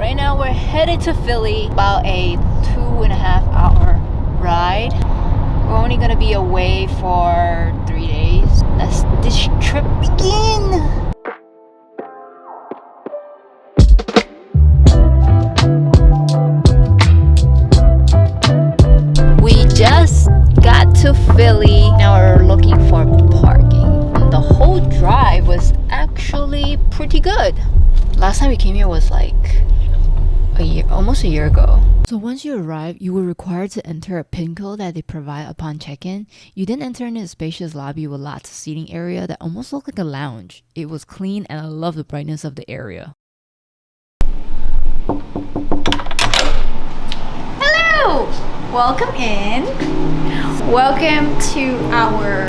Right now we're headed to Philly, about a 2.5 hour ride. We're only gonna be away for 3 days. Let's this trip begin. We just got to Philly. Now we're looking for parking. And the whole drive was actually pretty good. Last time we came here was like almost a year ago. So once you arrive, you were required to enter a PIN code that they provide upon check-in. You then enter in a spacious lobby with lots of seating area that almost looked like a lounge. It was clean and I love the brightness of the area. Hello! Welcome in. Welcome to our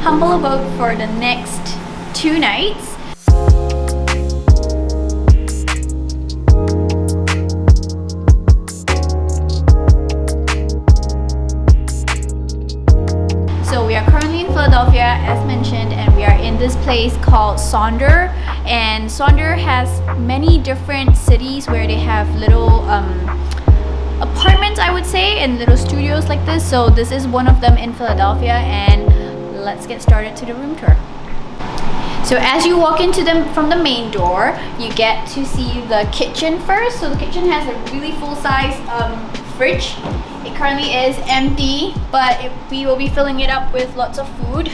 humble abode for the next 2 nights. So we are currently in Philadelphia, as mentioned, and we are in this place called Sonder. And Sonder has many different cities where they have little apartments, I would say, and little studios like this. So this is one of them in Philadelphia, and let's get started to the room tour. So as you walk into from the main door, you get to see the kitchen first. So the kitchen has a really full-size fridge. It currently is empty, but we will be filling it up with lots of food.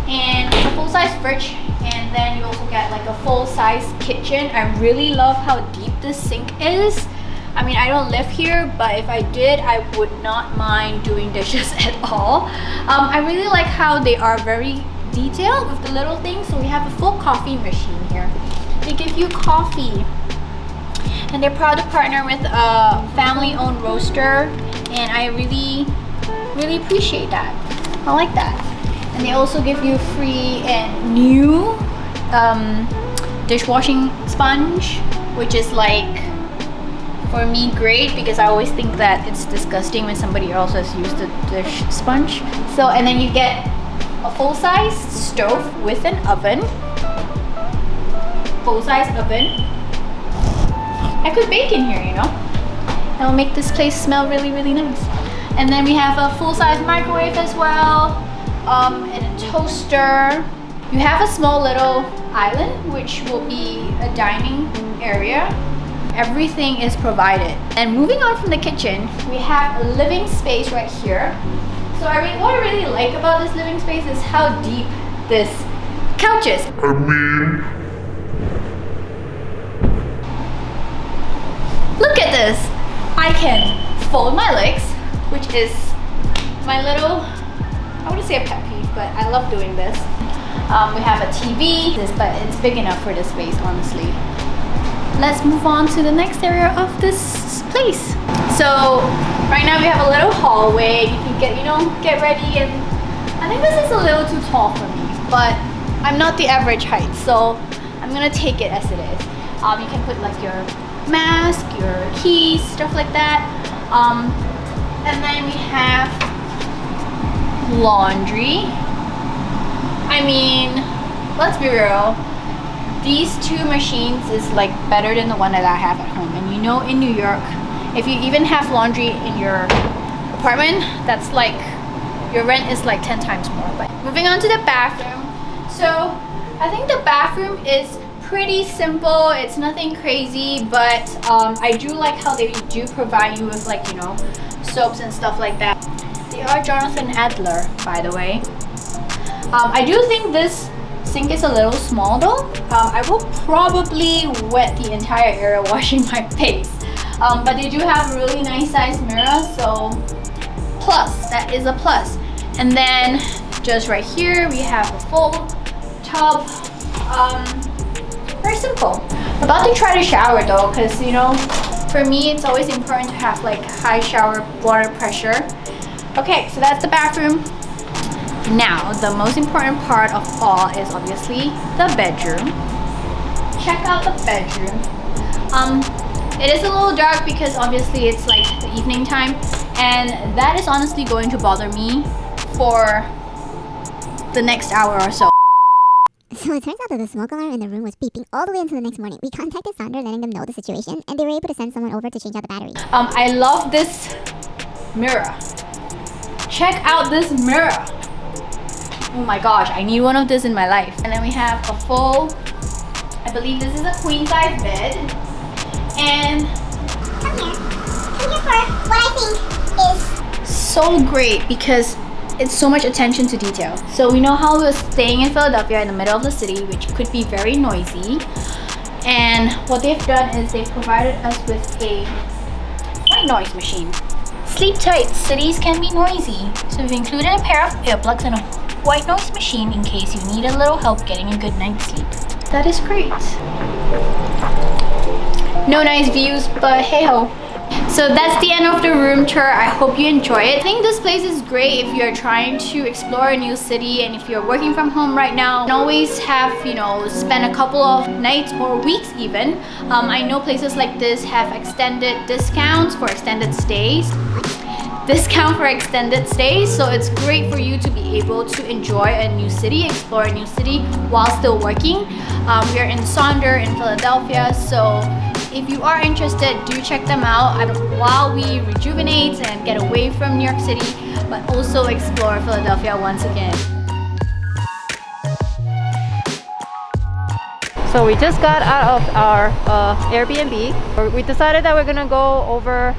And a full-size fridge, and then you also get like a full-size kitchen. I really love how deep this sink is. I mean, I don't live here, but if I did, I would not mind doing dishes at all. I really like how they are very detailed with the little things. So we have a full coffee machine here. They give you coffee. And they're proud to partner with a family-owned roaster, and I really appreciate that. I like that. And they also give you free and new dishwashing sponge, which is like, for me, great, because I always think that it's disgusting when somebody else has used the dish sponge. So, and then you get a full-size stove with an oven. Full-size oven. I could bake in here, you know. That'll make this place smell really nice. And then we have a full-size microwave as well, and a toaster. You have a small little island, which will be a dining area. Everything is provided. And moving on from the kitchen, we have a living space right here. So what I really like about this living space is how deep this couch is. Look at this! I can fold my legs, which is my little, I wouldn't say a pet peeve, but I love doing this. We have a TV, but it's big enough for this space, honestly. Let's move on to the next area of this place. So right now we have a little hallway. You can get ready, and I think this is a little too tall for me, but I'm not the average height, so I'm gonna take it as it is. You can put like your mask, your keys, stuff like that. And then we have laundry. I mean, let's be real. These 2 machines is like better than the one that I have at home. And you know, in New York, if you even have laundry in your apartment, that's like, your rent is like 10 times more. But moving on to the bathroom. So I think the bathroom is pretty simple. It's nothing crazy, but I do like how they do provide you with, like, you know, soaps and stuff like that. They are Jonathan Adler, by the way. I do think this sink is a little small though. I will probably wet the entire area washing my face. But they do have a really nice size mirror, so plus, that is a plus. And then just right here, we have a full tub. Very simple. I'm about to try to shower though, because, you know, for me it's always important to have like high shower water pressure. Okay, so that's the bathroom. Now, the most important part of all is obviously the bedroom. Check out the bedroom. It is a little dark because obviously it's like the evening time, and that is honestly going to bother me for the next hour or so. So it turns out that the smoke alarm in the room was beeping all the way until the next morning. We contacted Sonder, letting them know the situation, and they were able to send someone over to change out the batteries. I love this mirror. Check out this mirror. Oh my gosh, I need one of this in my life. And then we have a full, I believe this is a queen size bed. And Come here for what I think is so great because it's so much attention to detail. So we know how we're staying in Philadelphia in the middle of the city, which could be very noisy. And what they've done is they've provided us with a white noise machine. Sleep tight, cities can be noisy. So we've included a pair of earplugs and a white noise machine in case you need a little help getting a good night's sleep. That is great. No nice views, but hey ho. So that's the end of the room tour. I hope you enjoy it. I think this place is great if you're trying to explore a new city, and if you're working from home right now, you can always have, spend a couple of nights or weeks even. I know places like this have extended discounts for extended stays. So it's great for you to be able to enjoy a new city, explore a new city while still working. We are in Sonder in Philadelphia, so if you are interested, do check them out while we rejuvenate and get away from New York City, but also explore Philadelphia once again. So we just got out of our Airbnb. We decided that we're gonna go over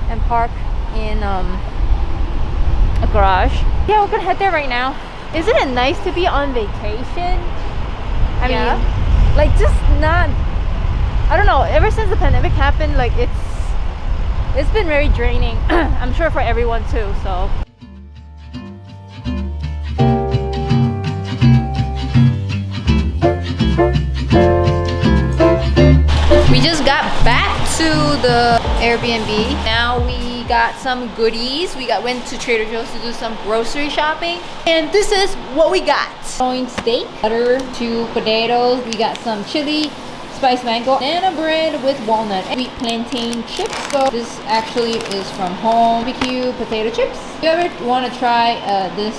and park in a garage. Yeah, we're gonna head there right now. Isn't it nice to be on vacation? I mean, like just not, I don't know, ever since the pandemic happened, like it's been very draining. I'm sure for everyone too, so. We just got back to the Airbnb. Now we got some goodies. Went to Trader Joe's to do some grocery shopping. And this is what we got. Throwing steak, butter, 2 potatoes. We got some chili, spiced mango, banana bread with walnut, sweet plantain chips. So this actually is from home. BBQ potato chips. If you ever want to try this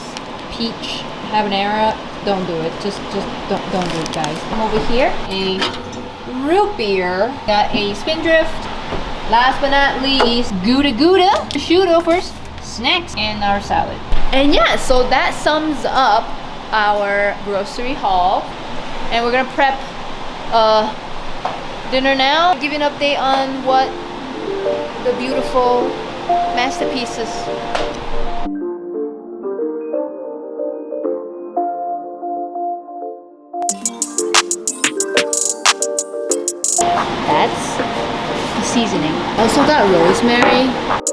peach habanero, don't do it. Just don't do it, guys. I'm over here. A root beer. Got a spindrift. Last but not least, Gouda prosciutto for snacks, and our salad. And yeah, so that sums up our grocery haul. And we're gonna prep dinner now. Give you an update on what the beautiful masterpieces. That's the seasoning. I also got rosemary.